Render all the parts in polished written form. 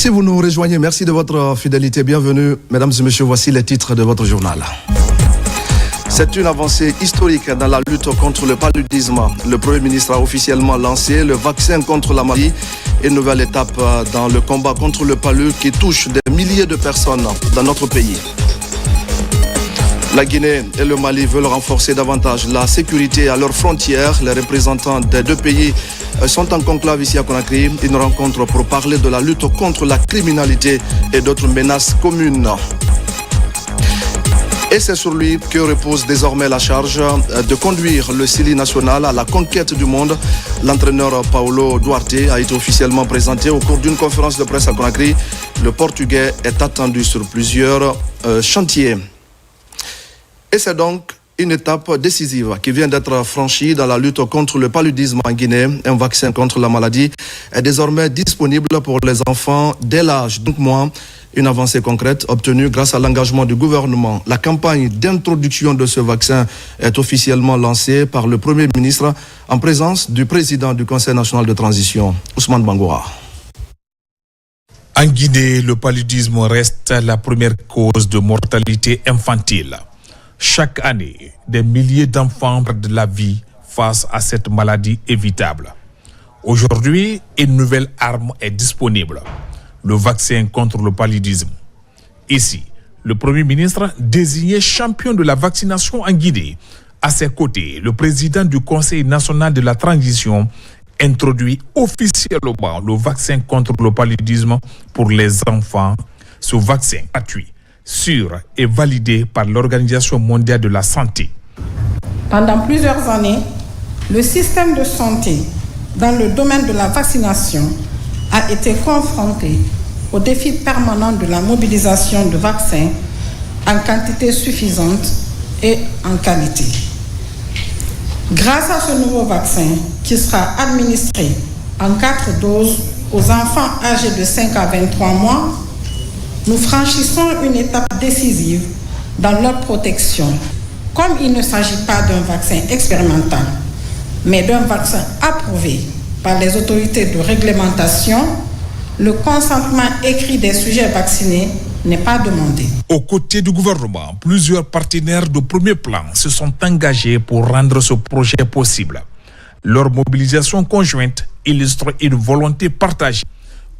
Si vous nous rejoignez, merci de votre fidélité. Bienvenue, mesdames et messieurs, voici les titres de votre journal. C'est une avancée historique dans la lutte contre le paludisme. Le Premier ministre a officiellement lancé le vaccin contre la maladie, une nouvelle étape dans le combat contre le palu qui touche des milliers de personnes dans notre pays. La Guinée et le Mali veulent renforcer davantage la sécurité à leurs frontières. Les représentants des deux pays sont en conclave ici à Conakry. Une rencontre pour parler de la lutte contre la criminalité et d'autres menaces communes. Et c'est sur lui que repose désormais la charge de conduire le Sili national à la conquête du monde. L'entraîneur Paulo Duarte a été officiellement présenté au cours d'une conférence de presse à Conakry. Le Portugais est attendu sur plusieurs chantiers. Et c'est donc une étape décisive qui vient d'être franchie dans la lutte contre le paludisme en Guinée. Un vaccin contre la maladie est désormais disponible pour les enfants dès l'âge de 5 mois. Une avancée concrète obtenue grâce à l'engagement du gouvernement. La campagne d'introduction de ce vaccin est officiellement lancée par le Premier ministre en présence du président du Conseil national de transition, Ousmane Bangoura. En Guinée, le paludisme reste la première cause de mortalité infantile. Chaque année, des milliers d'enfants perdent la vie face à cette maladie évitable. Aujourd'hui, une nouvelle arme est disponible, le vaccin contre le paludisme. Ici, le Premier ministre désigné champion de la vaccination en Guinée. À ses côtés, le président du Conseil national de la transition introduit officiellement le vaccin contre le paludisme pour les enfants. Ce vaccin gratuit, sûr et validé par l'Organisation mondiale de la santé. Pendant plusieurs années, le système de santé dans le domaine de la vaccination a été confronté au défi permanent de la mobilisation de vaccins en quantité suffisante et en qualité. Grâce à ce nouveau vaccin qui sera administré en 4 doses aux enfants âgés de 5 à 23 mois, nous franchissons une étape décisive dans leur protection. Comme il ne s'agit pas d'un vaccin expérimental, mais d'un vaccin approuvé par les autorités de réglementation, le consentement écrit des sujets vaccinés n'est pas demandé. Aux côtés du gouvernement, plusieurs partenaires de premier plan se sont engagés pour rendre ce projet possible. Leur mobilisation conjointe illustre une volonté partagée.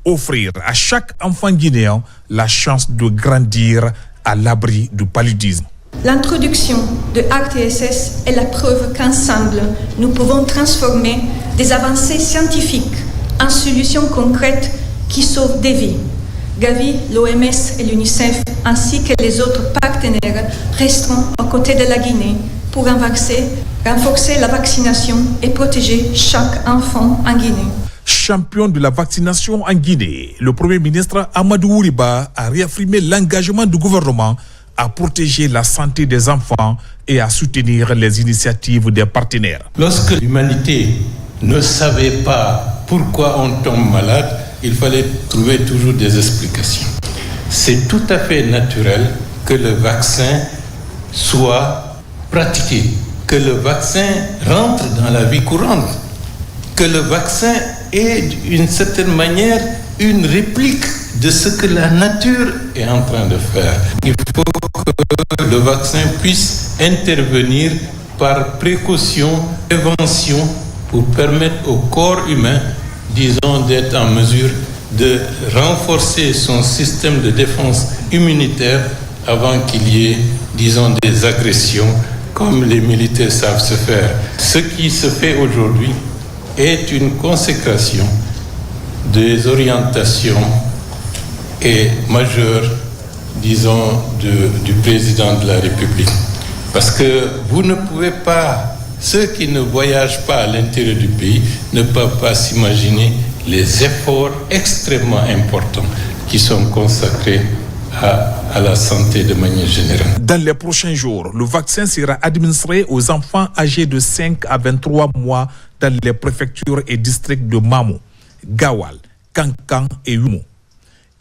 Offrir à chaque enfant guinéen la chance de grandir à l'abri du paludisme. L'introduction de ACTSS est la preuve qu'ensemble, nous pouvons transformer des avancées scientifiques en solutions concrètes qui sauvent des vies. Gavi, l'OMS et l'UNICEF, ainsi que les autres partenaires, resteront aux côtés de la Guinée pour renforcer la vaccination et protéger chaque enfant en Guinée. Champion de la vaccination en Guinée, le Premier ministre Amadou Ouriba a réaffirmé l'engagement du gouvernement à protéger la santé des enfants et à soutenir les initiatives des partenaires. Lorsque l'humanité ne savait pas pourquoi on tombe malade, il fallait trouver toujours des explications. C'est tout à fait naturel que le vaccin soit pratiqué, que le vaccin rentre dans la vie courante, que le vaccin est d'une certaine manière une réplique de ce que la nature est en train de faire. Il faut que le vaccin puisse intervenir par précaution, prévention, pour permettre au corps humain, disons, d'être en mesure de renforcer son système de défense immunitaire avant qu'il y ait, disons, des agressions comme les militaires savent se faire. Ce qui se fait aujourd'hui est une consécration des orientations et majeures, disons, du président de la République. Parce que vous ne pouvez pas, ceux qui ne voyagent pas à l'intérieur du pays, ne peuvent pas s'imaginer les efforts extrêmement importants qui sont consacrés à la santé de manière générale. Dans les prochains jours, le vaccin sera administré aux enfants âgés de 5 à 23 mois dans les préfectures et districts de Mamo, Gawal, Kankan et Humo.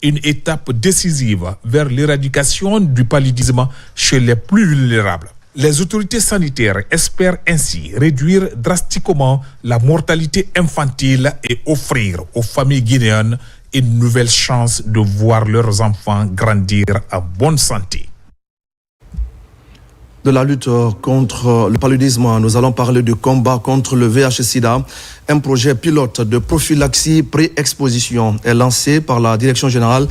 Une étape décisive vers l'éradication du paludisme chez les plus vulnérables. Les autorités sanitaires espèrent ainsi réduire drastiquement la mortalité infantile et offrir aux familles guinéennes une nouvelle chance de voir leurs enfants grandir en bonne santé. De la lutte contre le paludisme, nous allons parler du combat contre le VIH-Sida. Un projet pilote de prophylaxie pré-exposition est lancé par la Direction générale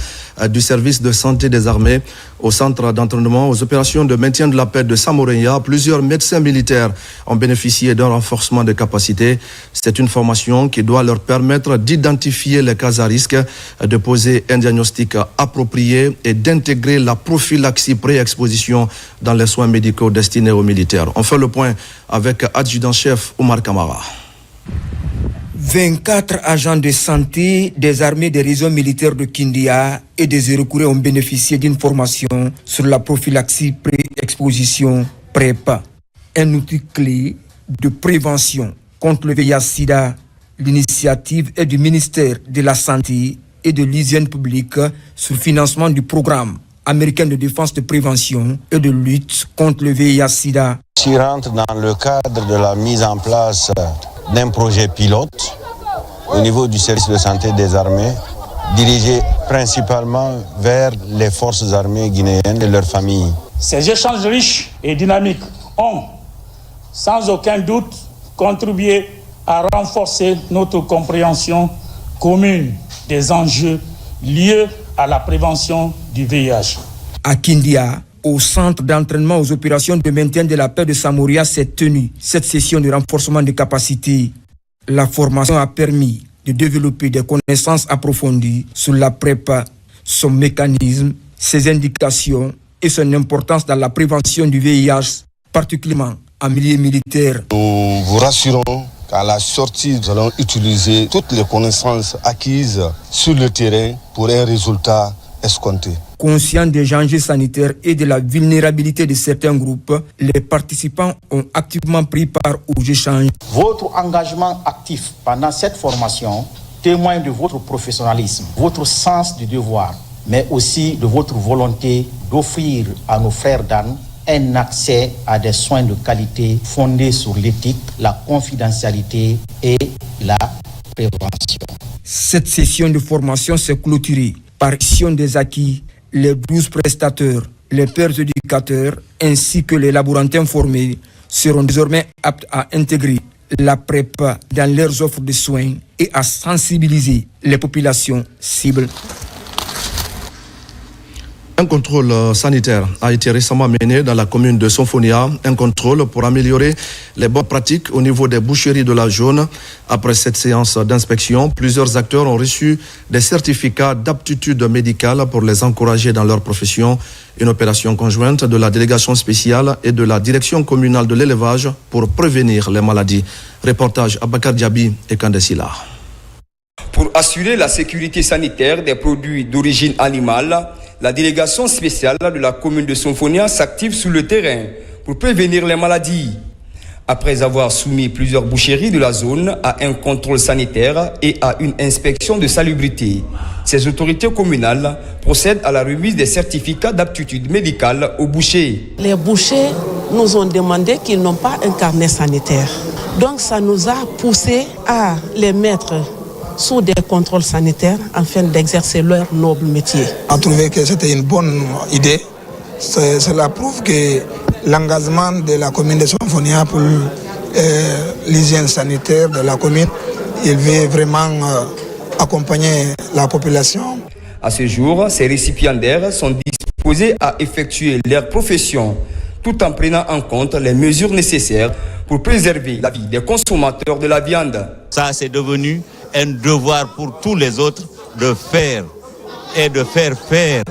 du service de santé des armées au centre d'entraînement aux opérations de maintien de la paix de Samoreya. Plusieurs médecins militaires ont bénéficié d'un renforcement de capacités. C'est une formation qui doit leur permettre d'identifier les cas à risque, de poser un diagnostic approprié et d'intégrer la prophylaxie pré-exposition dans les soins médicaux destinés aux militaires. On fait le point avec adjudant-chef Oumar Kamara. 24 agents de santé des armées des régions militaires de Kindia et des Iroquois ont bénéficié d'une formation sur la prophylaxie pré-exposition PrEP, un outil clé de prévention contre le VIH-Sida. L'initiative est du ministère de la Santé et de l'Hygiène publique sur le financement du programme américain de défense de prévention et de lutte contre le VIH-Sida. Qui rentre dans le cadre de la mise en place d'un projet pilote au niveau du service de santé des armées, dirigé principalement vers les forces armées guinéennes et leurs familles. Ces échanges riches et dynamiques ont, sans aucun doute, contribué à renforcer notre compréhension commune des enjeux liés à la prévention du VIH. À Kindia, au centre d'entraînement aux opérations de maintien de la paix de Samoreya, s'est tenue cette session de renforcement des capacités. La formation a permis de développer des connaissances approfondies sur la PrEP, son mécanisme, ses indications et son importance dans la prévention du VIH, particulièrement en milieu militaire. Nous vous rassurons qu'à la sortie, nous allons utiliser toutes les connaissances acquises sur le terrain pour un résultat escompté. Conscients des enjeux sanitaires et de la vulnérabilité de certains groupes, les participants ont activement pris part aux échanges. Votre engagement actif pendant cette formation témoigne de votre professionnalisme, votre sens du devoir, mais aussi de votre volonté d'offrir à nos frères d'armes un accès à des soins de qualité fondés sur l'éthique, la confidentialité et la prévention. Cette session de formation s'est clôturée par action des acquis. Les 12 prestateurs, les pères éducateurs ainsi que les laborantins formés seront désormais aptes à intégrer la PrEP dans leurs offres de soins et à sensibiliser les populations cibles. Un contrôle sanitaire a été récemment mené dans la commune de Sonfonia, un contrôle pour améliorer les bonnes pratiques au niveau des boucheries de la zone. Après cette séance d'inspection, plusieurs acteurs ont reçu des certificats d'aptitude médicale pour les encourager dans leur profession. Une opération conjointe de la délégation spéciale et de la direction communale de l'élevage pour prévenir les maladies. Reportage Abakar Diaby et Kandesila. Pour assurer la sécurité sanitaire des produits d'origine animale, la délégation spéciale de la commune de Sonfonia s'active sur le terrain pour prévenir les maladies. Après avoir soumis plusieurs boucheries de la zone à un contrôle sanitaire et à une inspection de salubrité, ces autorités communales procèdent à la remise des certificats d'aptitude médicale aux bouchers. Les bouchers nous ont demandé qu'ils n'ont pas un carnet sanitaire. Donc ça nous a poussé à les mettre sous des contrôles sanitaires afin d'exercer leur noble métier. On a trouvé que c'était une bonne idée. Cela prouve que l'engagement de la commune de Sonfonia pour l'hygiène sanitaire de la commune, il veut vraiment accompagner la population. À ce jour, ces récipiendaires sont disposés à effectuer leur profession tout en prenant en compte les mesures nécessaires pour préserver la vie des consommateurs de la viande. Ça, c'est devenu un devoir pour tous les autres de faire et de faire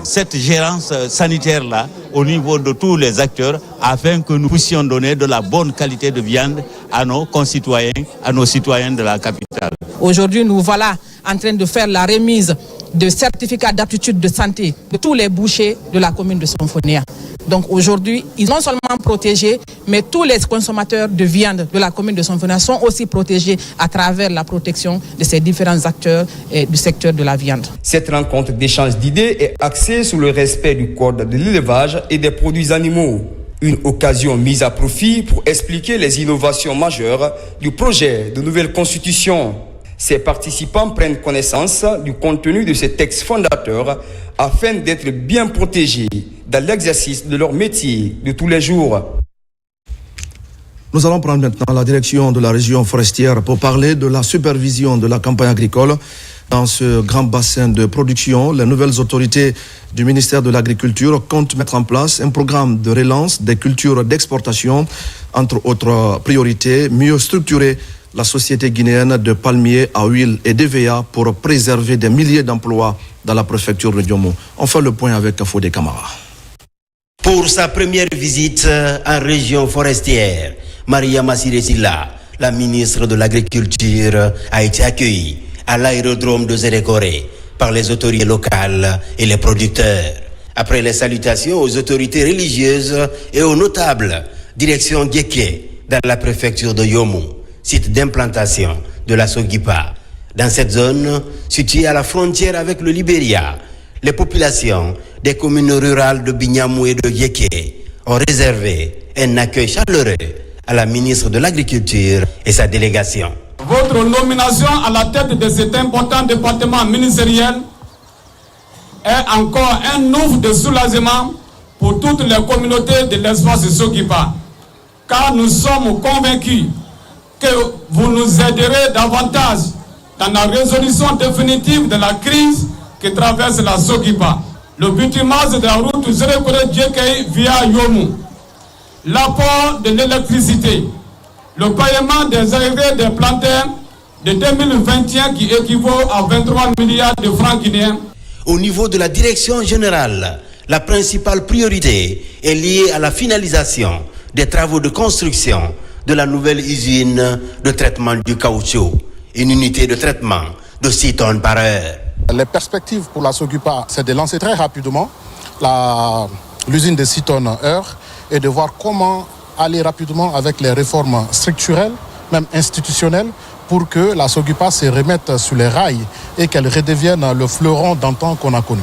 cette gérance sanitaire-là au niveau de tous les acteurs afin que nous puissions donner de la bonne qualité de viande à nos concitoyens, à nos citoyens de la capitale. Aujourd'hui, nous voilà en train de faire la remise de certificats d'aptitude de santé de tous les bouchers de la commune de Sonfonia. Donc aujourd'hui, ils sont non seulement protégés, mais tous les consommateurs de viande de la commune de Sonfonia sont aussi protégés à travers la protection de ces différents acteurs du secteur de la viande. Cette rencontre d'échange d'idées est axée sur le respect du code de l'élevage et des produits animaux. Une occasion mise à profit pour expliquer les innovations majeures du projet de nouvelle constitution. Ces participants prennent connaissance du contenu de ces textes fondateurs afin d'être bien protégés dans l'exercice de leur métier de tous les jours. Nous allons prendre maintenant la direction de la région forestière pour parler de la supervision de la campagne agricole. Dans ce grand bassin de production, les nouvelles autorités du ministère de l'Agriculture comptent mettre en place un programme de relance des cultures d'exportation. Entre autres priorités, mieux structurer la société guinéenne de palmiers à huile et d'EVA pour préserver des milliers d'emplois dans la préfecture de Diomo. On fait le point avec Fodé Camara. Pour sa première visite en région forestière, Maria Massiré Silla, la ministre de l'Agriculture, a été accueillie à l'aérodrome de Zérékoré par les autorités locales et les producteurs. Après les salutations aux autorités religieuses et aux notables, direction Guéké dans la préfecture de Yomo, site d'implantation de la Sogipa. Dans cette zone, située à la frontière avec le Libéria, les populations des communes rurales de Bignamou et de Guéké ont réservé un accueil chaleureux à la ministre de l'Agriculture et sa délégation. Votre nomination à la tête de cet important département ministériel est encore un ouf de soulagement pour toutes les communautés de l'espace Sogipa, car nous sommes convaincus que vous nous aiderez davantage dans la résolution définitive de la crise qui traverse la Sogipa. Le bitumage de la route Zérékoré-Djekei via Yomu, l'apport de l'électricité, le paiement des arriérés des plantains de 2021 qui équivaut à 23 milliards de francs guinéens. Au niveau de la direction générale, la principale priorité est liée à la finalisation des travaux de construction de la nouvelle usine de traitement du caoutchouc, une unité de traitement de 6 tonnes par heure. Les perspectives pour la Sogipa, c'est de lancer très rapidement l'usine de 6 tonnes heure et de voir comment aller rapidement avec les réformes structurelles, même institutionnelles, pour que la Sogipa se remette sur les rails et qu'elle redevienne le fleuron d'antan qu'on a connu.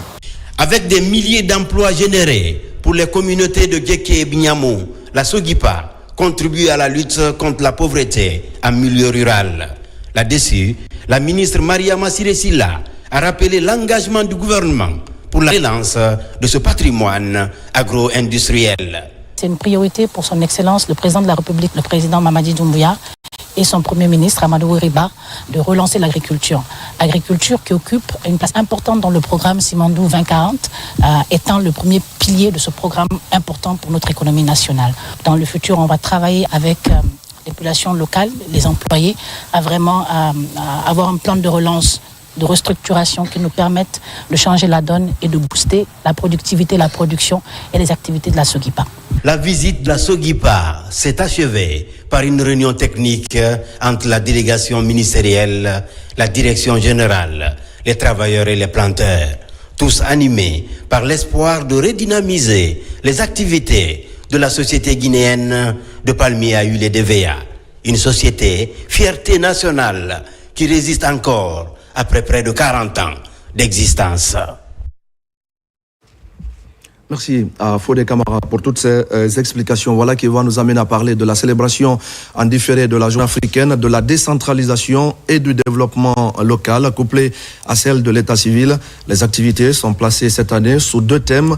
Avec des milliers d'emplois générés pour les communautés de Guéké et Bignamou, la Sogipa contribue à la lutte contre la pauvreté en milieu rural. Là-dessus, la ministre Maria Massiré Silla a rappelé l'engagement du gouvernement pour la relance de ce patrimoine agro-industriel. C'est une priorité pour son Excellence le Président de la République, le Président Mamadi Doumbouya, et son Premier ministre Amadou Riba de relancer l'agriculture. Agriculture qui occupe une place importante dans le programme Simandou 2040, étant le premier pilier de ce programme important pour notre économie nationale. Dans le futur, on va travailler avec les populations locales, les employés, à vraiment avoir un plan de relance, de restructuration qui nous permettent de changer la donne et de booster la productivité, la production et les activités de la Sogipa. La visite de la Sogipa s'est achevée par une réunion technique entre la délégation ministérielle, la direction générale, les travailleurs et les planteurs, tous animés par l'espoir de redynamiser les activités de la société guinéenne de palmiers à huile et d'EVA, une société fierté nationale qui résiste encore après près de 40 ans d'existence. Merci à Fodé Camara pour toutes ces explications. Voilà qui va nous amener à parler de la célébration en différé de la journée africaine, de la décentralisation et du développement local, couplée à celle de l'état civil. Les activités sont placées cette année sous deux thèmes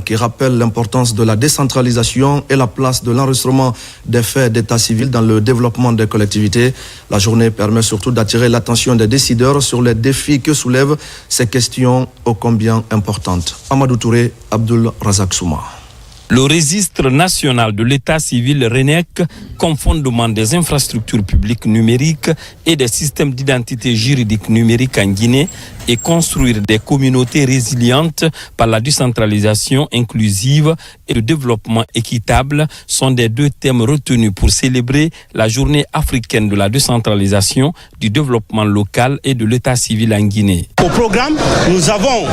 qui rappellent l'importance de la décentralisation et la place de l'enregistrement des faits d'état civil dans le développement des collectivités. La journée permet surtout d'attirer l'attention des décideurs sur les défis que soulèvent ces questions ô combien importantes. Amadou Touré, Abdul Razak Souma. Le registre national de l'état civil RENEC, comme fondement des infrastructures publiques numériques et des systèmes d'identité juridique numérique en Guinée, et construire des communautés résilientes par la décentralisation inclusive et le développement équitable sont des deux thèmes retenus pour célébrer la journée africaine de la décentralisation, du développement local et de l'état civil en Guinée. Au programme, nous avons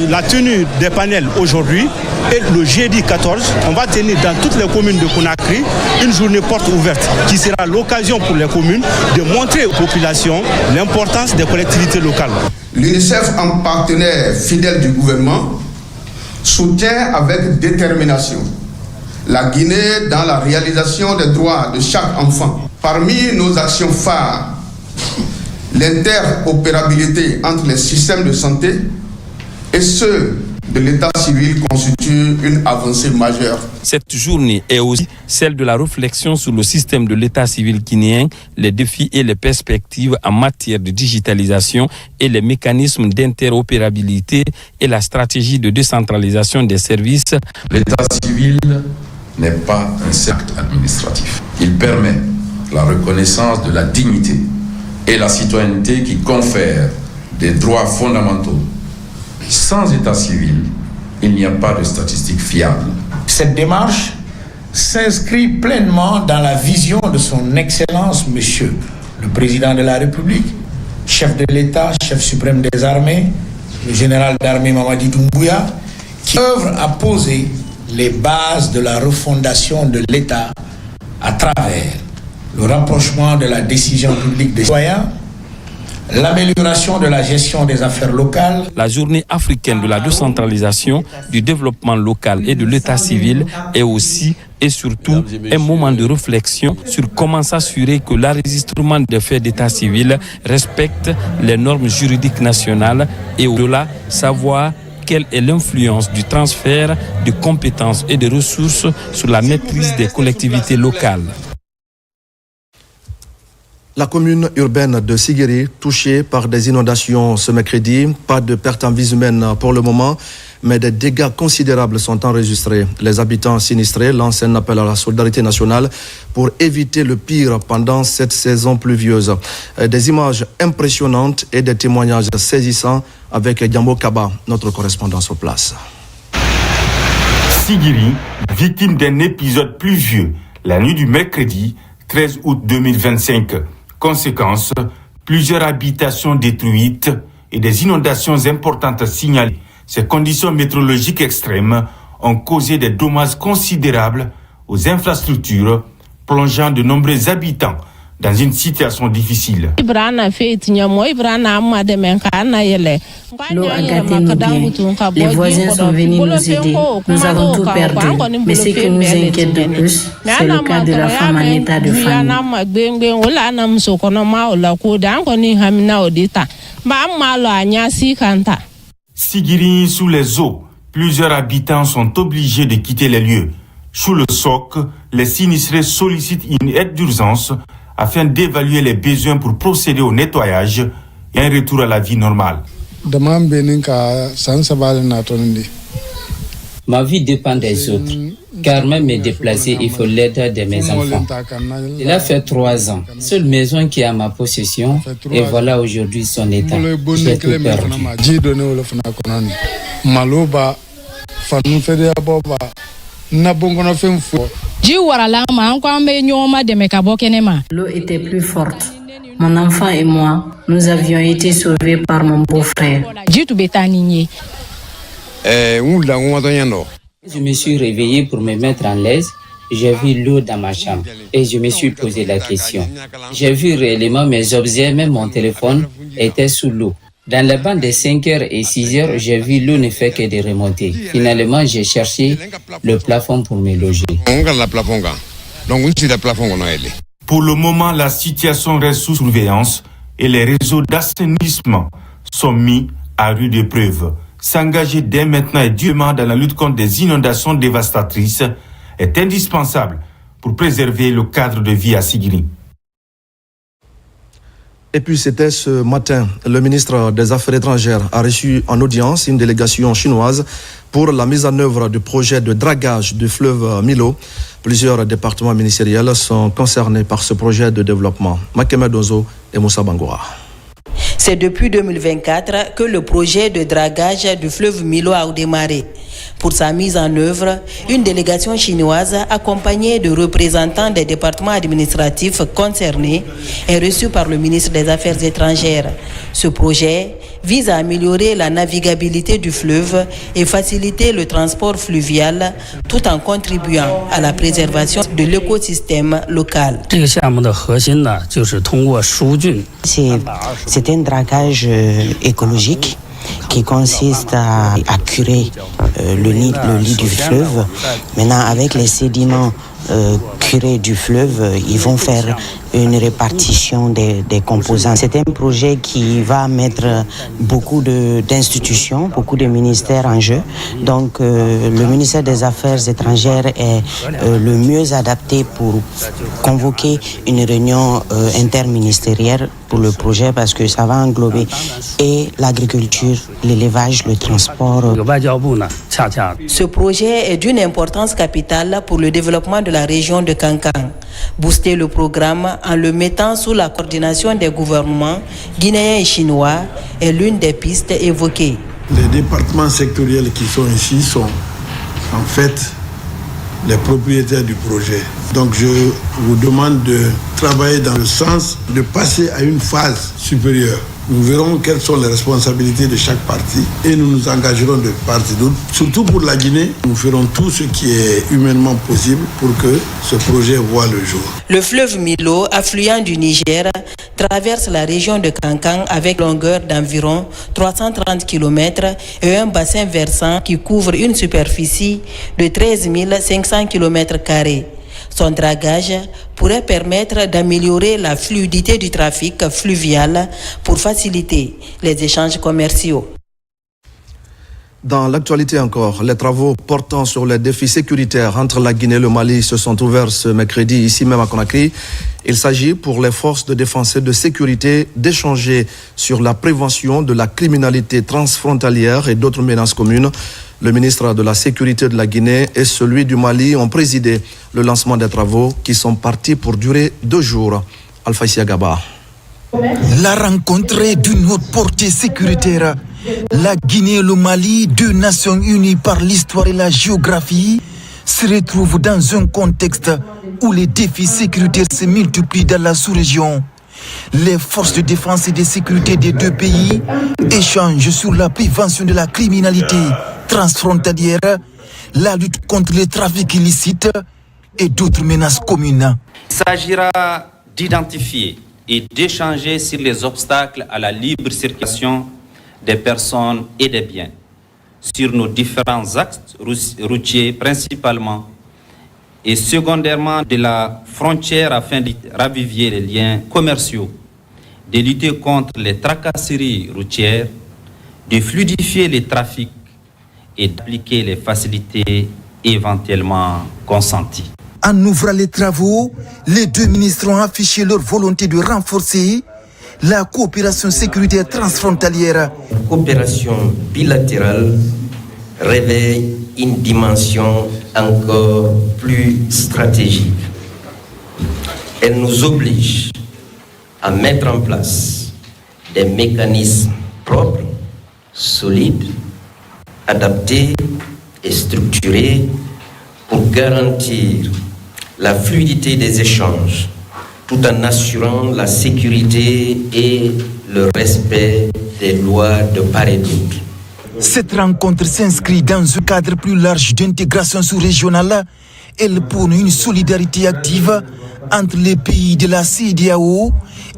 la tenue des panels aujourd'hui et le jeudi 14, on va tenir dans toutes les communes de Conakry une journée porte ouverte qui sera l'occasion pour les communes de montrer aux populations l'importance des collectivités locales. L'UNICEF, en partenaire fidèle du gouvernement, soutient avec détermination la Guinée dans la réalisation des droits de chaque enfant. Parmi nos actions phares, L'interopérabilité entre les systèmes de santé et ceux de l'état civil constitue une avancée majeure. Cette journée est aussi celle de la réflexion sur le système de l'état civil guinéen, les défis et les perspectives en matière de digitalisation et les mécanismes d'interopérabilité et la stratégie de décentralisation des services. L'état civil n'est pas un cercle administratif. Il permet la reconnaissance de la dignité et la citoyenneté qui confèrent des droits fondamentaux. Sans état civil, il n'y a pas de statistiques fiables. Cette démarche s'inscrit pleinement dans la vision de son Excellence, Monsieur le Président de la République, chef de l'État, chef suprême des armées, le général d'armée Mamadi Doumbouya, qui œuvre à poser les bases de la refondation de l'État à travers le rapprochement de la décision publique des citoyens, l'amélioration de la gestion des affaires locales. La journée africaine de la décentralisation, du développement local et de l'état civil est aussi et surtout un moment de réflexion sur comment s'assurer que l'enregistrement des faits d'état civil respecte les normes juridiques nationales et au-delà, savoir quelle est l'influence du transfert de compétences et de ressources sur la maîtrise des collectivités locales. La commune urbaine de Sigiri, touchée par des inondations ce mercredi, pas de pertes en vies humaines pour le moment, mais des dégâts considérables sont enregistrés. Les habitants sinistrés lancent un appel à la solidarité nationale pour éviter le pire pendant cette saison pluvieuse. Des images impressionnantes et des témoignages saisissants avec Diambo Kaba, notre correspondant sur place. Sigiri, victime d'un épisode pluvieux la nuit du mercredi 13 août 2025. Conséquence, plusieurs habitations détruites et des inondations importantes signalées. Ces conditions météorologiques extrêmes ont causé des dommages considérables aux infrastructures, plongeant de nombreux habitants dans une situation difficile. L'eau a gâté nos biens. Les voisins sont venus nous aider. Nous avons tout perdu. Mais ce qui nous inquiète de plus, c'est le cas de la femme en état de famille. Sigiri sous les eaux, plusieurs habitants sont obligés de quitter les lieux. Sous le soc, les sinistrés sollicitent une aide d'urgence afin d'évaluer les besoins pour procéder au nettoyage et un retour à la vie normale. Ma vie dépend des autres, car même me déplacer, il faut l'aide de mes enfants. Il a fait 3 ans, seule maison qui est à ma possession, et voilà aujourd'hui son état. J'ai tout perdu. L'eau était plus forte. Mon enfant et moi, nous avions été sauvés par mon beau-frère. Je me suis réveillé pour me mettre en l'aise. J'ai vu l'eau dans ma chambre et je me suis posé la question. J'ai vu réellement mes objets, même mon téléphone, était sous l'eau. Dans la bande de 5h et 6h, j'ai vu l'eau ne fait que de remonter. Finalement, j'ai cherché le plafond pour me loger. Pour le moment, la situation reste sous surveillance et les réseaux d'assainissement sont mis à rude épreuve. S'engager dès maintenant et durement dans la lutte contre des inondations dévastatrices est indispensable pour préserver le cadre de vie à Sigiri. Et puis c'était ce matin, le ministre des Affaires étrangères a reçu en audience une délégation chinoise pour la mise en œuvre du projet de dragage du fleuve Milo. Plusieurs départements ministériels sont concernés par ce projet de développement. Makeme Dozo et Moussa Bangoura. C'est depuis 2024 que le projet de dragage du fleuve Milo a démarré. Pour sa mise en œuvre, une délégation chinoise accompagnée de représentants des départements administratifs concernés est reçue par le ministre des Affaires étrangères. Ce projet vise à améliorer la navigabilité du fleuve et faciliter le transport fluvial tout en contribuant à la préservation de l'écosystème local. C'est un dragage écologique qui consiste à curer le lit du fleuve. Maintenant, avec les sédiments curés du fleuve, ils vont faire une répartition des composants. C'est un projet qui va mettre beaucoup d'institutions, beaucoup de ministères en jeu. Donc le ministère des Affaires étrangères est le mieux adapté pour convoquer une réunion interministérielle pour le projet parce que ça va englober et l'agriculture, l'élevage, le transport. Ce projet est d'une importance capitale pour le développement de la région de Kankan. Booster le programme en le mettant sous la coordination des gouvernements guinéens et chinois est l'une des pistes évoquées. Les départements sectoriels qui sont ici sont en fait les propriétaires du projet. Donc je vous demande de travailler dans le sens de passer à une phase supérieure. Nous verrons quelles sont les responsabilités de chaque partie et nous nous engagerons de part et d'autre. Surtout pour la Guinée, nous ferons tout ce qui est humainement possible pour que ce projet voie le jour. Le fleuve Milo, affluent du Niger, traverse la région de Kankan avec longueur d'environ 330 km et un bassin versant qui couvre une superficie de 13 500 km². Son dragage pourrait permettre d'améliorer la fluidité du trafic fluvial pour faciliter les échanges commerciaux. Dans l'actualité encore, les travaux portant sur les défis sécuritaires entre la Guinée et le Mali se sont ouverts ce mercredi ici même à Conakry. Il s'agit pour les forces de défense et de sécurité d'échanger sur la prévention de la criminalité transfrontalière et d'autres menaces communes. Le ministre de la Sécurité de la Guinée et celui du Mali ont présidé le lancement des travaux qui sont partis pour durer 2 jours. Alpha Siagaba. La rencontre est d'une haute portée sécuritaire. La Guinée et le Mali, 2 nations unies par l'histoire et la géographie, se retrouvent dans un contexte où les défis sécuritaires se multiplient dans la sous-région. Les forces de défense et de sécurité des 2 pays échangent sur la prévention de la criminalité transfrontalière, la lutte contre les trafics illicites et d'autres menaces communes. Il s'agira d'identifier et d'échanger sur les obstacles à la libre circulation des personnes et des biens, sur nos différents axes routiers principalement, et secondairement de la frontière afin de raviver les liens commerciaux, de lutter contre les tracasseries routières, de fluidifier les trafics et d'appliquer les facilités éventuellement consenties. En ouvrant les travaux, les 2 ministres ont affiché leur volonté de renforcer la coopération sécuritaire transfrontalière. La coopération bilatérale révèle une dimension encore plus stratégique. Elle nous oblige à mettre en place des mécanismes propres, solides, adaptés et structurés pour garantir la fluidité des échanges tout en assurant la sécurité et le respect des lois de part et d'autre. Cette rencontre s'inscrit dans un cadre plus large d'intégration sous-régionale. Elle prône une solidarité active entre les pays de la CEDEAO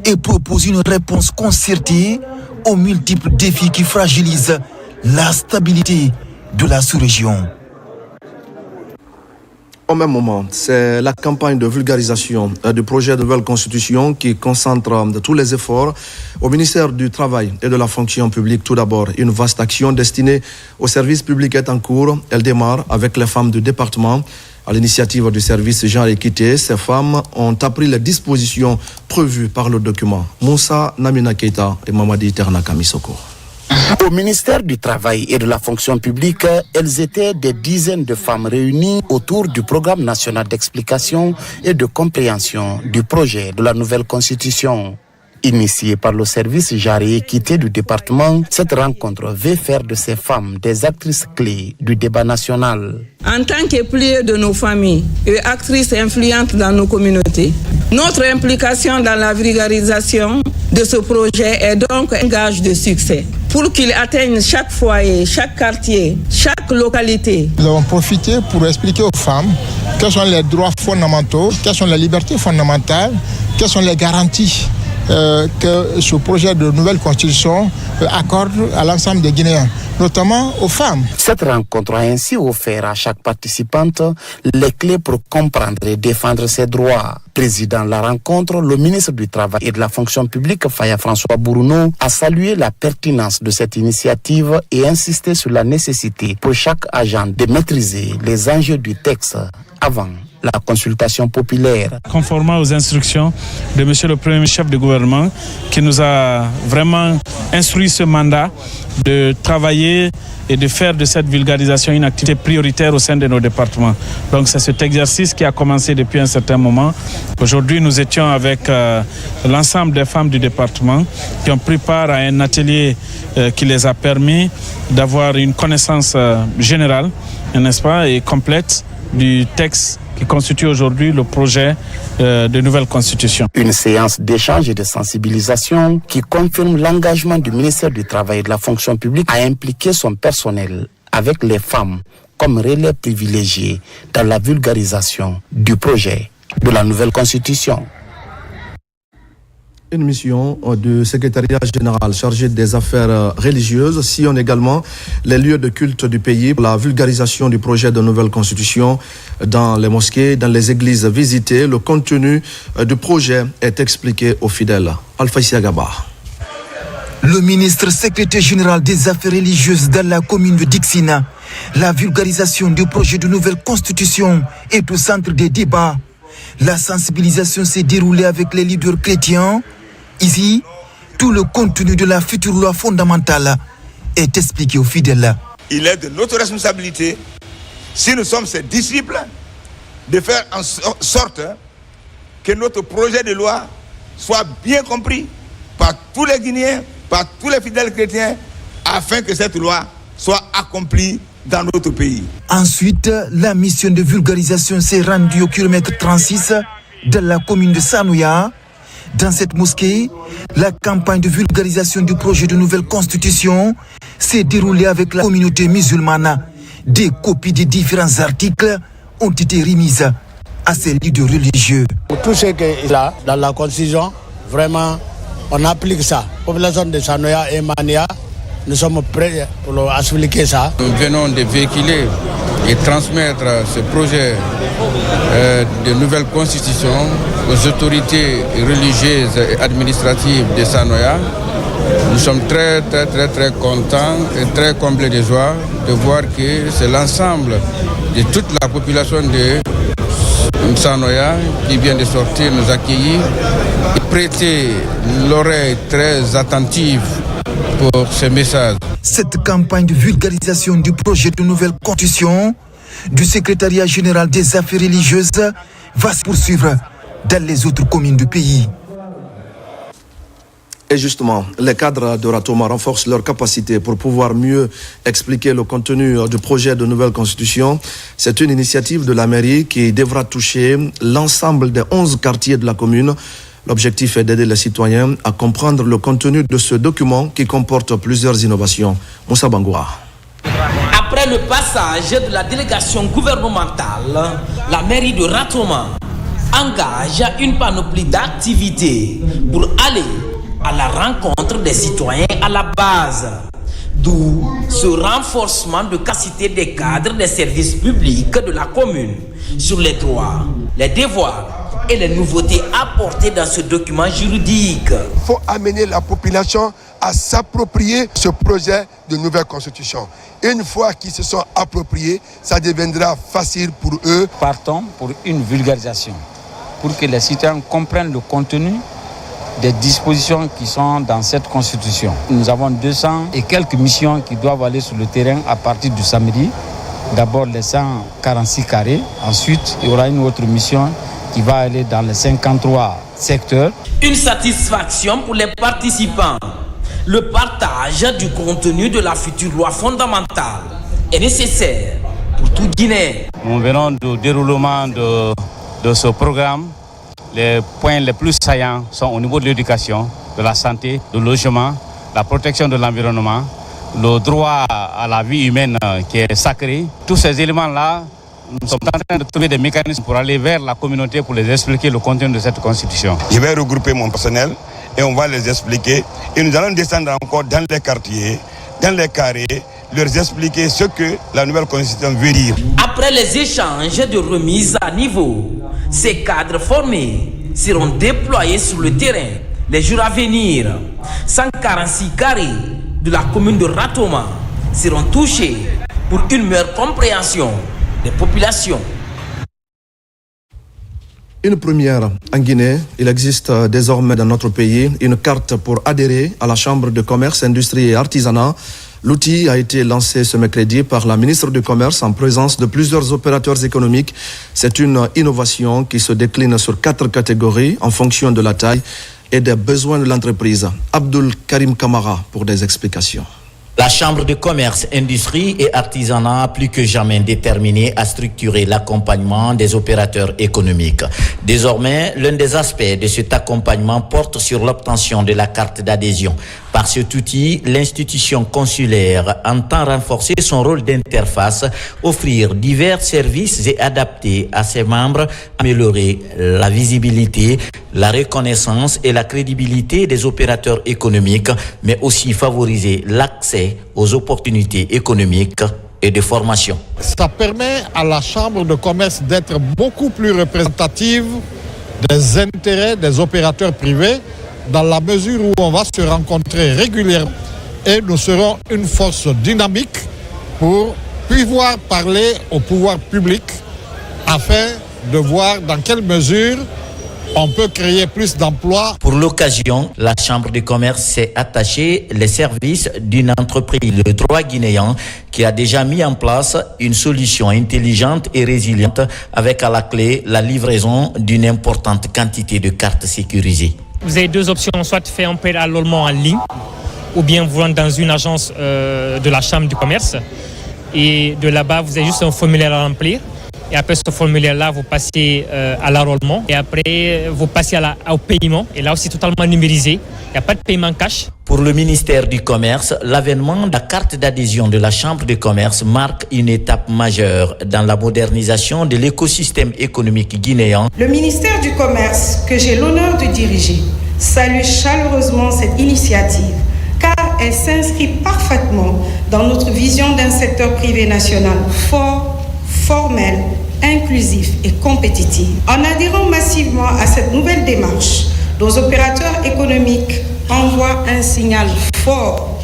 et propose une réponse concertée aux multiples défis qui fragilisent la stabilité de la sous-région. Au même moment, c'est la campagne de vulgarisation du projet de nouvelle constitution qui concentre tous les efforts au ministère du Travail et de la fonction publique. Tout d'abord, une vaste action destinée au service public est en cours. Elle démarre avec les femmes du département. À l'initiative du service Genre et Équité, ces femmes ont appris les dispositions prévues par le document. Moussa Namina Keita et Mamadi Ternaka Misoko. Au ministère du Travail et de la fonction publique, elles étaient des dizaines de femmes réunies autour du programme national d'explication et de compréhension du projet de la nouvelle constitution. Initiée par le service Genre et Équité du département, cette rencontre veut faire de ces femmes des actrices clés du débat national. En tant qu'épouses de nos familles et actrices influentes dans nos communautés, notre implication dans la vulgarisation de ce projet est donc un gage de succès. Pour qu'il atteigne chaque foyer, chaque quartier, chaque localité. Nous avons profité pour expliquer aux femmes quels sont les droits fondamentaux, quelles sont les libertés fondamentales, quelles sont les garanties que ce projet de nouvelle constitution accorde à l'ensemble des Guinéens, notamment aux femmes. Cette rencontre a ainsi offert à chaque participante les clés pour comprendre et défendre ses droits. Président de la rencontre, le ministre du Travail et de la Fonction publique, Faya François Bourounou, a salué la pertinence de cette initiative et insisté sur la nécessité pour chaque agent de maîtriser les enjeux du texte avant la consultation populaire. Conformément aux instructions de M. le Premier chef de gouvernement qui nous a vraiment instruit ce mandat de travailler et de faire de cette vulgarisation une activité prioritaire au sein de nos départements. Donc c'est cet exercice qui a commencé depuis un certain moment. Aujourd'hui, nous étions avec l'ensemble des femmes du département qui ont pris part à un atelier qui les a permis d'avoir une connaissance générale, n'est-ce pas, et complète du texte qui constitue aujourd'hui le projet de nouvelle constitution. Une séance d'échange et de sensibilisation qui confirme l'engagement du ministère du Travail et de la Fonction publique à impliquer son personnel avec les femmes comme relais privilégiés dans la vulgarisation du projet de la nouvelle constitution. Une mission du secrétariat général chargé des affaires religieuses sillonne également les lieux de culte du pays pour la vulgarisation du projet de nouvelle constitution dans les mosquées, dans les églises visitées. Le contenu du projet est expliqué aux fidèles. Alpha Isiagaba. Le ministre secrétaire général des affaires religieuses dans la commune de Dixina, la vulgarisation du projet de nouvelle constitution est au centre des débats. La sensibilisation s'est déroulée avec les leaders chrétiens. Ici, tout le contenu de la future loi fondamentale est expliqué aux fidèles. Il est de notre responsabilité, si nous sommes ses disciples, de faire en sorte que notre projet de loi soit bien compris par tous les Guinéens, par tous les fidèles chrétiens, afin que cette loi soit accomplie dans notre pays. Ensuite, la mission de vulgarisation s'est rendue au kilomètre 36 de la commune de Sanouya. Dans cette mosquée, la campagne de vulgarisation du projet de nouvelle constitution s'est déroulée avec la communauté musulmane. Des copies des différents articles ont été remises à ces leaders religieux. Pour tout ce qui est là, dans la constitution, vraiment, on applique ça. Population de Sanouya et Mania, nous sommes prêts pour expliquer ça. Nous venons de véhiculer et transmettre ce projet de nouvelle constitution aux autorités religieuses et administratives de Sanouya. Nous sommes très contents et très comblés de joie de voir que c'est l'ensemble de toute la population de Sanouya qui vient de sortir, nous accueillir et prêter l'oreille très attentive pour ce message. Cette campagne de vulgarisation du projet de nouvelle constitution du secrétariat général des affaires religieuses va se poursuivre dans les autres communes du pays. Et justement, les cadres de Ratoma renforcent leurs capacités pour pouvoir mieux expliquer le contenu du projet de nouvelle constitution. C'est une initiative de la mairie qui devra toucher l'ensemble des 11 quartiers de la commune. L'objectif est d'aider les citoyens à comprendre le contenu de ce document qui comporte plusieurs innovations. Moussa Bangoura. Après le passage de la délégation gouvernementale, la mairie de Ratoma engage une panoplie d'activités pour aller à la rencontre des citoyens à la base. D'où ce renforcement de capacité des cadres des services publics de la commune sur les droits, les devoirs et les nouveautés apportées dans ce document juridique. Il faut amener la population à s'approprier ce projet de nouvelle constitution. Une fois qu'ils se sont appropriés, ça deviendra facile pour eux. Partons pour une vulgarisation, pour que les citoyens comprennent le contenu des dispositions qui sont dans cette constitution. Nous avons 200 et quelques missions qui doivent aller sur le terrain à partir du samedi. D'abord les 146 carrés, ensuite il y aura une autre mission qui va aller dans les 53 secteurs. Une satisfaction pour les participants. Le partage du contenu de la future loi fondamentale est nécessaire pour tout Guinéen. Nous venons du déroulement de ce programme. Les points les plus saillants sont au niveau de l'éducation, de la santé, du logement, la protection de l'environnement, le droit à la vie humaine qui est sacré. Tous ces éléments-là, nous sommes en train de trouver des mécanismes pour aller vers la communauté pour les expliquer le contenu de cette constitution. Je vais regrouper mon personnel et on va les expliquer. Et nous allons descendre encore dans les quartiers, dans les carrés, leur expliquer ce que la nouvelle constitution veut dire. Après les échanges de remise à niveau, ces cadres formés seront déployés sur le terrain les jours à venir. 146 carrés de la commune de Ratoma seront touchés pour une meilleure compréhension des populations. Une première en Guinée, il existe désormais dans notre pays une carte pour adhérer à la Chambre de commerce, industrie et artisanat. L'outil a été lancé ce mercredi par la ministre du Commerce en présence de plusieurs opérateurs économiques. C'est une innovation qui se décline sur 4 catégories en fonction de la taille et des besoins de l'entreprise. Abdul Karim Kamara pour des explications. La Chambre de commerce, industrie et artisanat plus que jamais déterminée à structurer l'accompagnement des opérateurs économiques. Désormais, l'un des aspects de cet accompagnement porte sur l'obtention de la carte d'adhésion. Par cet outil, l'institution consulaire entend renforcer son rôle d'interface, offrir divers services et adapter à ses membres, améliorer la visibilité, la reconnaissance et la crédibilité des opérateurs économiques, mais aussi favoriser l'accès aux opportunités économiques et de formation. Ça permet à la Chambre de commerce d'être beaucoup plus représentative des intérêts des opérateurs privés dans la mesure où on va se rencontrer régulièrement et nous serons une force dynamique pour pouvoir parler au pouvoir public afin de voir dans quelle mesure on peut créer plus d'emplois. Pour l'occasion, la Chambre de commerce s'est attachée les services d'une entreprise, le droit guinéen, qui a déjà mis en place une solution intelligente et résiliente avec à la clé la livraison d'une importante quantité de cartes sécurisées. Vous avez 2 options, soit faire un pré-enrôlement en ligne ou bien vous rentrez dans une agence de la Chambre du commerce et de là-bas vous avez juste un formulaire à remplir. Et après ce formulaire-là, vous passez à l'enrôlement et après vous passez au paiement. Et là aussi totalement numérisé. Il n'y a pas de paiement cash. Pour le ministère du Commerce, l'avènement de la carte d'adhésion de la Chambre de commerce marque une étape majeure dans la modernisation de l'écosystème économique guinéen. Le ministère du Commerce, que j'ai l'honneur de diriger, salue chaleureusement cette initiative car elle s'inscrit parfaitement dans notre vision d'un secteur privé national fort, formel, inclusif et compétitif. En adhérant massivement à cette nouvelle démarche, nos opérateurs économiques envoient un signal fort,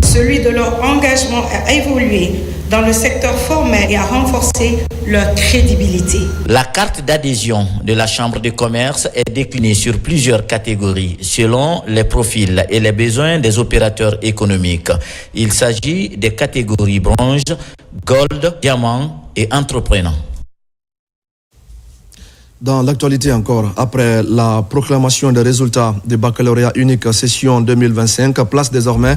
celui de leur engagement à évoluer dans le secteur formel et à renforcer leur crédibilité. La carte d'adhésion de la Chambre de commerce est déclinée sur plusieurs catégories selon les profils et les besoins des opérateurs économiques. Il s'agit des catégories bronze, gold, diamant et entreprenant. Dans l'actualité encore, après la proclamation des résultats du baccalauréat unique session 2025, place désormais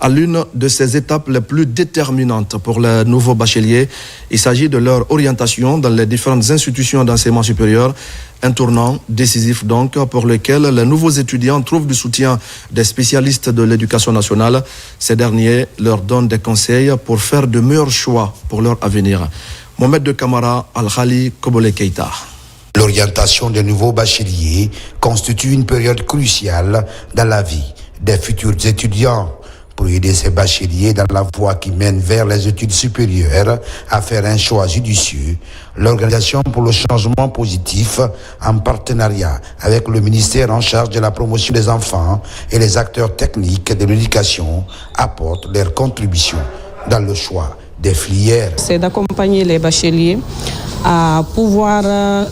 à l'une de ces étapes les plus déterminantes pour les nouveaux bacheliers. Il s'agit de leur orientation dans les différentes institutions d'enseignement supérieur. Un tournant décisif donc pour lequel les nouveaux étudiants trouvent du soutien des spécialistes de l'éducation nationale. Ces derniers leur donnent des conseils pour faire de meilleurs choix pour leur avenir. Mohamed de Camara Al-Khali Kobole Keita. L'orientation des nouveaux bacheliers constitue une période cruciale dans la vie des futurs étudiants. Pour aider ces bacheliers dans la voie qui mène vers les études supérieures à faire un choix judicieux, l'Organisation pour le changement positif, en partenariat avec le ministère en charge de la promotion des enfants et les acteurs techniques de l'éducation, apporte leur contribution dans le choix des filières. C'est d'accompagner les bacheliers à pouvoir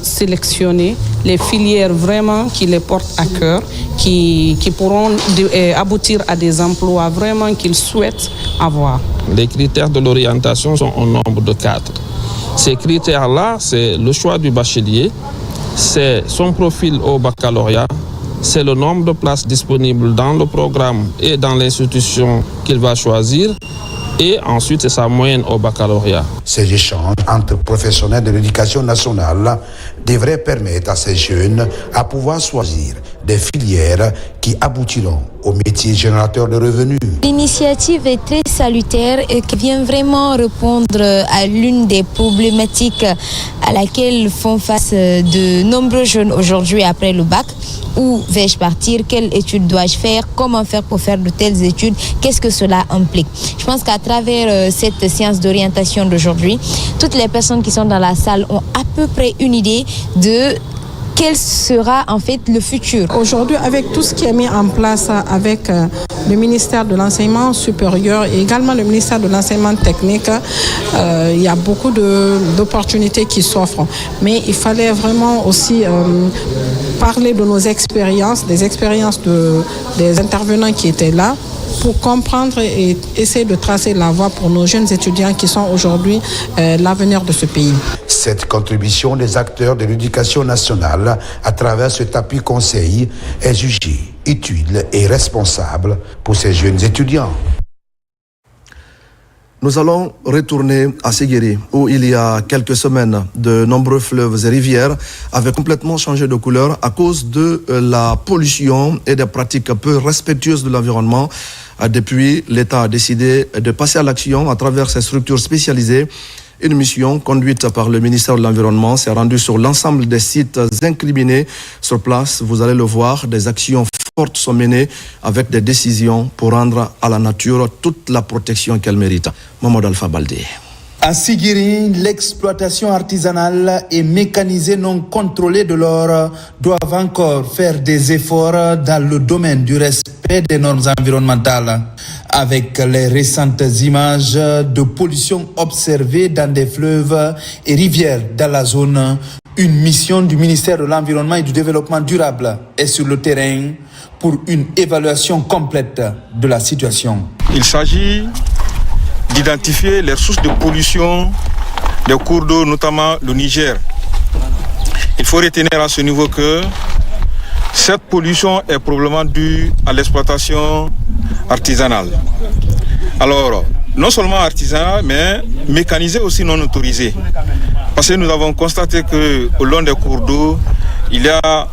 sélectionner les filières vraiment qui les portent à cœur, qui pourront aboutir à des emplois vraiment qu'ils souhaitent avoir. Les critères de l'orientation sont au nombre de 4. Ces critères-là, c'est le choix du bachelier, c'est son profil au baccalauréat, c'est le nombre de places disponibles dans le programme et dans l'institution qu'il va choisir, et ensuite c'est sa moyenne au baccalauréat. Ces échanges entre professionnels de l'éducation nationale devraient permettre à ces jeunes à pouvoir choisir des filières qui aboutiront au métier générateur de revenus. L'initiative est très salutaire et qui vient vraiment répondre à l'une des problématiques à laquelle font face de nombreux jeunes aujourd'hui après le bac. Où vais-je partir? Quelles études dois-je faire? Comment faire pour faire de telles études? Qu'est-ce que cela implique? Je pense qu'à travers cette séance d'orientation d'aujourd'hui, toutes les personnes qui sont dans la salle ont à peu près une idée de quel sera en fait le futur. Aujourd'hui, avec tout ce qui est mis en place avec le ministère de l'Enseignement supérieur et également le ministère de l'Enseignement technique, il y a beaucoup d'opportunités qui s'offrent. Mais il fallait vraiment aussi parler de nos expériences, des expériences des intervenants qui étaient là, pour comprendre et essayer de tracer la voie pour nos jeunes étudiants qui sont aujourd'hui l'avenir de ce pays. Cette contribution des acteurs de l'éducation nationale à travers ce tapis conseil est jugée utile et responsable pour ces jeunes étudiants. Nous allons retourner à Séguéri, où il y a quelques semaines, de nombreux fleuves et rivières avaient complètement changé de couleur à cause de la pollution et des pratiques peu respectueuses de l'environnement. Depuis, l'État a décidé de passer à l'action à travers ses structures spécialisées. Une mission conduite par le ministère de l'Environnement s'est rendue sur l'ensemble des sites incriminés. Sur place, vous allez le voir, des actions fortes sont menées avec des décisions pour rendre à la nature toute la protection qu'elle mérite. Mamadou Alpha Baldé. À Sigiri, l'exploitation artisanale et mécanisée non contrôlée de l'or doivent encore faire des efforts dans le domaine du respect des normes environnementales. Avec les récentes images de pollution observées dans des fleuves et rivières dans la zone, une mission du ministère de l'Environnement et du Développement durable est sur le terrain pour une évaluation complète de la situation. Il s'agit d'identifier les sources de pollution des cours d'eau, notamment le Niger. Il faut retenir à ce niveau que cette pollution est probablement due à l'exploitation artisanale. Alors, non seulement artisanale, mais mécanisée aussi non autorisée. Parce que nous avons constaté qu'au long des cours d'eau, il y a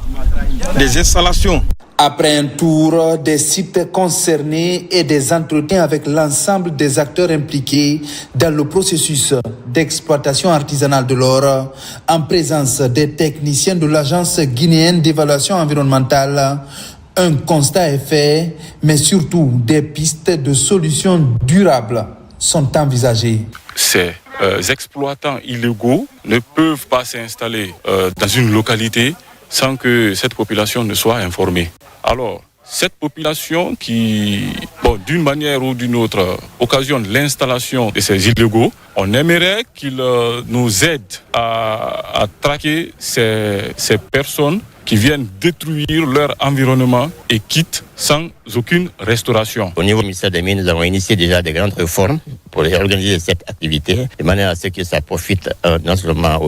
des installations. Après un tour des sites concernés et des entretiens avec l'ensemble des acteurs impliqués dans le processus d'exploitation artisanale de l'or, en présence des techniciens de l'Agence guinéenne d'évaluation environnementale, un constat est fait, mais surtout des pistes de solutions durables sont envisagées. Ces exploitants illégaux ne peuvent pas s'installer dans une localité sans que cette population ne soit informée. Alors, cette population qui, d'une manière ou d'une autre, occasionne l'installation de ces illégaux, on aimerait qu'ils nous aident à traquer ces personnes qui viennent détruire leur environnement et quittent sans aucune restauration. Au niveau du ministère des Mines, nous avons initié déjà des grandes réformes pour organiser cette activité, de manière à ce que ça profite non seulement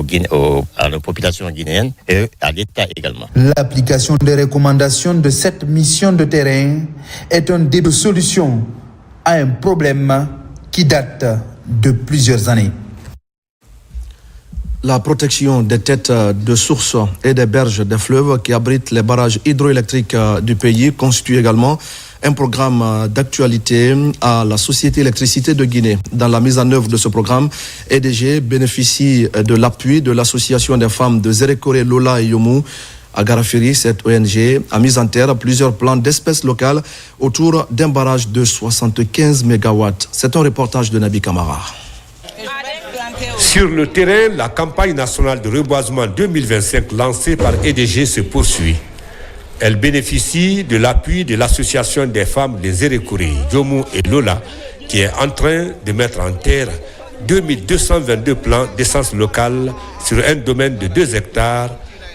à la population guinéenne, et à l'État également. L'application des recommandations de cette mission de terrain est un début de solution à un problème qui date de plusieurs années. La protection des têtes de sources et des berges des fleuves qui abritent les barrages hydroélectriques du pays constitue également un programme d'actualité à la Société Électricité de Guinée. Dans la mise en œuvre de ce programme, EDG bénéficie de l'appui de l'Association des femmes de Zérékoré, Lola et Yomou. À Garafiri, cette ONG a mis en terre plusieurs plans d'espèces locales autour d'un barrage de 75 MW. C'est un reportage de Nabi Kamara. Sur le terrain, la campagne nationale de reboisement 2025 lancée par EDG se poursuit. Elle bénéficie de l'appui de l'association des femmes des Zérékoré, Yomou et Lola, qui est en train de mettre en terre 2222 plants d'essence locale sur un domaine de 2 hectares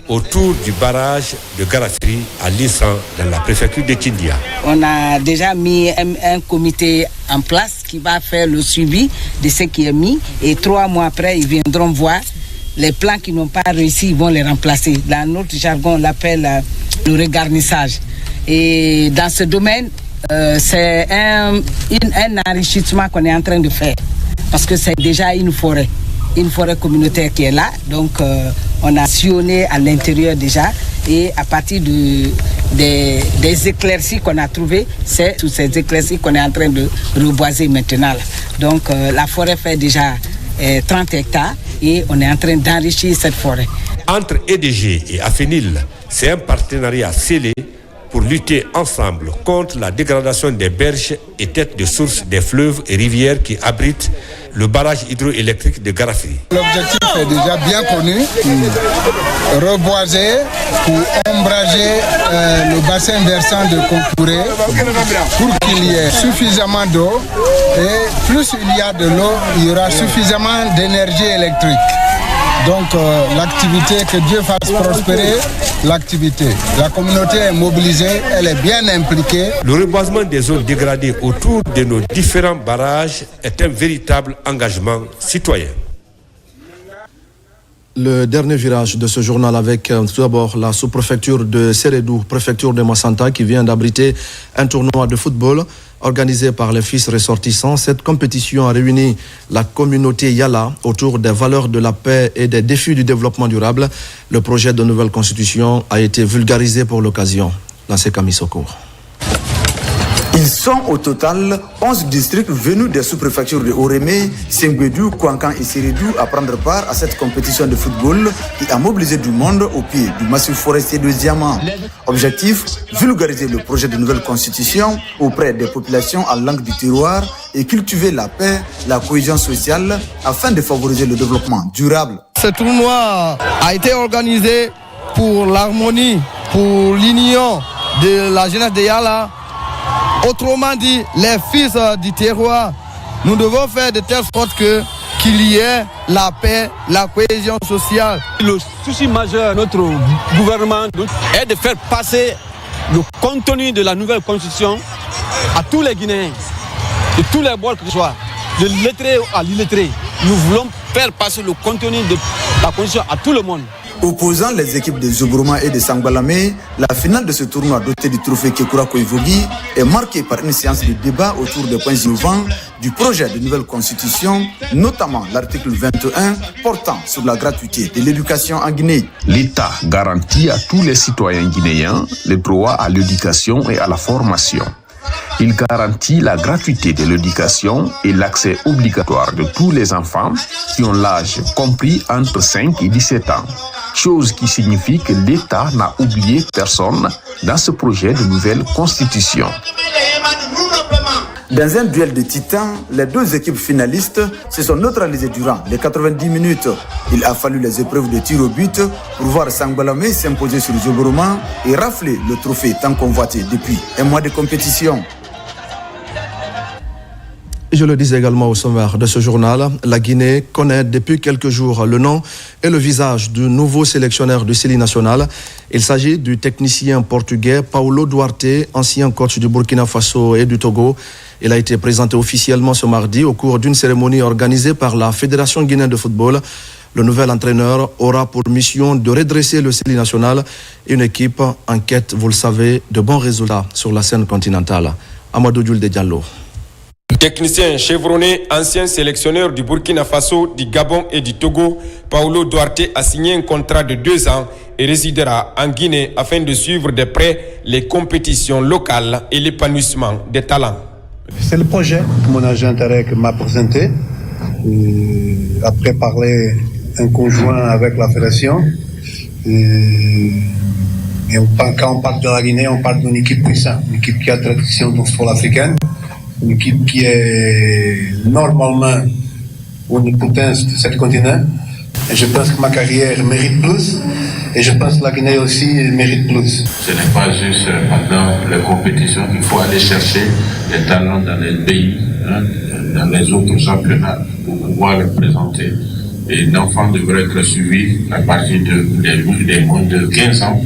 autour du barrage de Garafiri à Lissan, dans la préfecture de Kindia. On a déjà mis un comité en place qui va faire le suivi de ce qui est mis, et 3 mois après, ils viendront voir les plans qui n'ont pas réussi, ils vont les remplacer. Dans notre jargon, on l'appelle le regarnissage. Et dans ce domaine, c'est un enrichissement qu'on est en train de faire, parce que c'est déjà une forêt communautaire qui est là, donc on a sillonné à l'intérieur déjà, et à partir des éclaircies qu'on a trouvées. C'est toutes ces éclaircies qu'on est en train de reboiser maintenant. Donc la forêt fait déjà 30 hectares et on est en train d'enrichir cette forêt. Entre EDG et Afenil, c'est un partenariat scellé pour lutter ensemble contre la dégradation des berges et têtes de source des fleuves et rivières qui abritent le barrage hydroélectrique de Garafri. L'objectif est déjà bien connu, reboiser pour ombrager le bassin versant de Concouré pour qu'il y ait suffisamment d'eau et plus il y a de l'eau, il y aura suffisamment d'énergie électrique. Donc l'activité, que Dieu fasse prospérer l'activité. La communauté est mobilisée, elle est bien impliquée. Le reboisement des zones dégradées autour de nos différents barrages est un véritable engagement citoyen. Le dernier virage de ce journal avec tout d'abord la sous-préfecture de Sérédou, préfecture de Massanta, qui vient d'abriter un tournoi de football organisé par les fils ressortissants. Cette compétition a réuni la communauté Yala autour des valeurs de la paix et des défis du développement durable. Le projet de nouvelle constitution a été vulgarisé pour l'occasion. Dans ces Kamisoko. Ils sont au total 11 districts venus des sous-préfectures de Oremé, Sengbedou, Kouankan et Sérédou à prendre part à cette compétition de football qui a mobilisé du monde au pied du massif forestier de Diamant. Objectif, vulgariser le projet de nouvelle constitution auprès des populations en langue du terroir et cultiver la paix, la cohésion sociale afin de favoriser le développement durable. Ce tournoi a été organisé pour l'harmonie, pour l'union de la jeunesse de Yala. Autrement dit, les fils du terroir, nous devons faire de telle sorte qu'il y ait la paix, la cohésion sociale. Le souci majeur de notre gouvernement est de faire passer le contenu de la nouvelle constitution à tous les Guinéens, de tous les bords que ce soit, de lettré à l'illettré. Nous voulons faire passer le contenu de la constitution à tout le monde. Opposant les équipes de Zobroma et de Sangbalame, la finale de ce tournoi doté du trophée Kekura Koivogi est marquée par une séance de débat autour des points innovants du projet de nouvelle constitution, notamment l'article 21 portant sur la gratuité de l'éducation en Guinée. L'État garantit à tous les citoyens guinéens le droit à l'éducation et à la formation. Il garantit la gratuité de l'éducation et l'accès obligatoire de tous les enfants qui ont l'âge compris entre 5 et 17 ans. Chose qui signifie que l'État n'a oublié personne dans ce projet de nouvelle constitution. Dans un duel de titans, les deux équipes finalistes se sont neutralisées durant les 90 minutes. Il a fallu les épreuves de tir au but pour voir Sangbalame s'imposer sur Zobroma et rafler le trophée tant convoité depuis un mois de compétition. Je le disais également au sommaire de ce journal, la Guinée connaît depuis quelques jours le nom et le visage du nouveau sélectionneur du CELI national. Il s'agit du technicien portugais Paulo Duarte, ancien coach du Burkina Faso et du Togo. Il a été présenté officiellement ce mardi au cours d'une cérémonie organisée par la Fédération guinéenne de football. Le nouvel entraîneur aura pour mission de redresser le CELI national, une équipe en quête, vous le savez, de bons résultats sur la scène continentale. Amadou Djoulde Diallo. Technicien chevronné, ancien sélectionneur du Burkina Faso, du Gabon et du Togo, Paulo Duarte a signé un contrat de 2 ans et résidera en Guinée afin de suivre de près les compétitions locales et l'épanouissement des talents. C'est le projet que mon agent Tarek m'a présenté. Après parler en conjoint avec la fédération. Quand on parle de la Guinée, on parle d'une équipe puissante, une équipe qui a tradition dans le sport africain. Une équipe qui est normalement une potence de ce continent. Et je pense que ma carrière mérite plus. Et je pense que la Guinée aussi mérite plus. Ce n'est pas juste pendant les compétitions qu'il faut aller chercher les talents dans les pays, dans les autres championnats, pour pouvoir les présenter. Et l'enfant devrait être suivi à partir des moins de 15 ans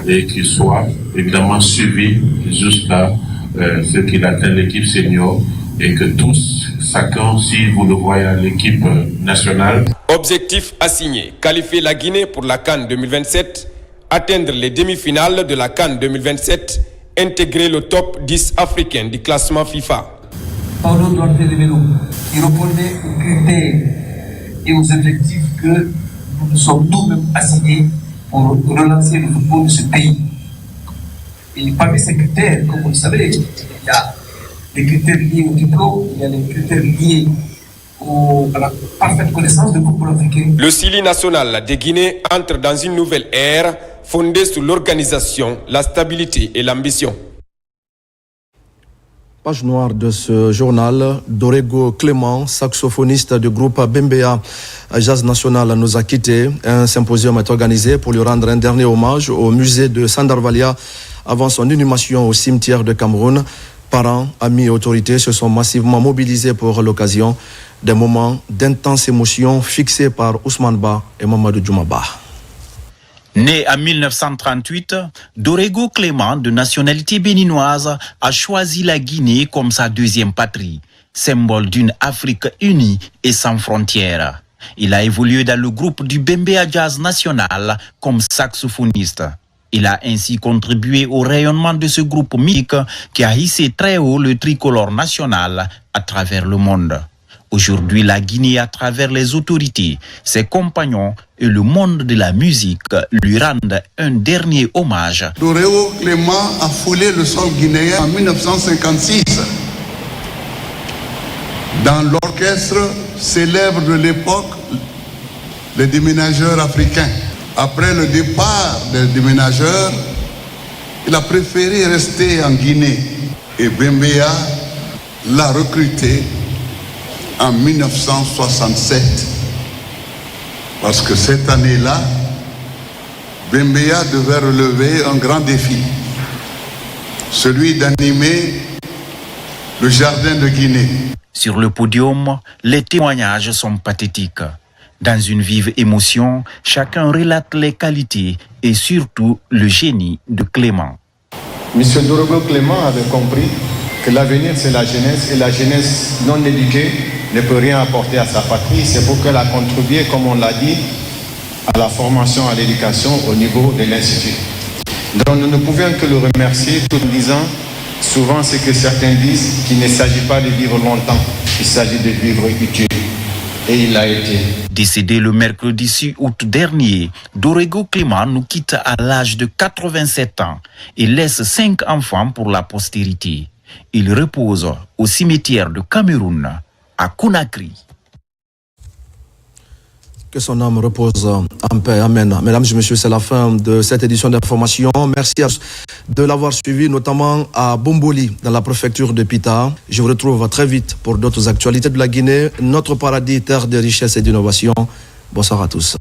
et qu'il soit évidemment suivi jusqu'à ce qu'il atteint l'équipe senior et que tous, chacun, si vous le voyez à l'équipe nationale. Objectif assigné, qualifier la Guinée pour la CAN 2027, atteindre les demi-finales de la CAN 2027, intégrer le top 10 africain du classement FIFA. Paulo Duarte de Vélo, il répondait aux critères et aux objectifs que nous sommes nous-mêmes assignés pour relancer le football de ce pays. Et parmi ces critères, comme vous le savez, il y a les critères liés au diplôme, il y a les critères liés à la parfaite connaissance du football africain. Le Sili national de Guinée entre dans une nouvelle ère fondée sur l'organisation, la stabilité et l'ambition. Page noire de ce journal, Dorego Clément, saxophoniste du groupe Bembea Jazz National, nous a quittés. Un symposium est organisé pour lui rendre un dernier hommage au musée de Sandarvalia avant son inhumation au cimetière de Cameroun. Parents, amis et autorités se sont massivement mobilisés pour l'occasion. Des moments d'intense émotion fixés par Ousmane Ba et Mamadou Djoumaba. Né en 1938, Dorego Clément, de nationalité béninoise, a choisi la Guinée comme sa deuxième patrie, symbole d'une Afrique unie et sans frontières. Il a évolué dans le groupe du Bembea Jazz National comme saxophoniste. Il a ainsi contribué au rayonnement de ce groupe mythique qui a hissé très haut le tricolore national à travers le monde. Aujourd'hui, la Guinée, à travers les autorités, ses compagnons et le monde de la musique lui rendent un dernier hommage. Dorego Clément a foulé le sol guinéen en 1956 dans l'orchestre célèbre de l'époque, les déménageurs africains. Après le départ des déménageurs, il a préféré rester en Guinée et Bembea l'a recruté en 1967, parce que cette année-là, Bembea devait relever un grand défi, celui d'animer le jardin de Guinée. Sur le podium, les témoignages sont pathétiques. Dans une vive émotion, chacun relate les qualités et surtout le génie de Clément. Monsieur Dorego Clément avait compris que l'avenir c'est la jeunesse et la jeunesse non éduquée ne peut rien apporter à sa patrie. C'est pour qu'elle a contribué, comme on l'a dit, à la formation, à l'éducation au niveau de l'Institut. Donc nous ne pouvions que le remercier tout en disant souvent ce que certains disent, qu'il ne s'agit pas de vivre longtemps, il s'agit de vivre utile. Et il a été. Décédé le mercredi 6 août dernier, Dorego Clément nous quitte à l'âge de 87 ans et laisse 5 enfants pour la postérité. Il repose au cimetière de Cameroun, à Conakry. Que son âme repose en paix. Amen. Mesdames et messieurs, c'est la fin de cette édition d'information. Merci à tous de l'avoir suivi, notamment à Bomboli, dans la préfecture de Pita. Je vous retrouve très vite pour d'autres actualités de la Guinée, notre paradis, terre de richesse et d'innovation. Bonsoir à tous.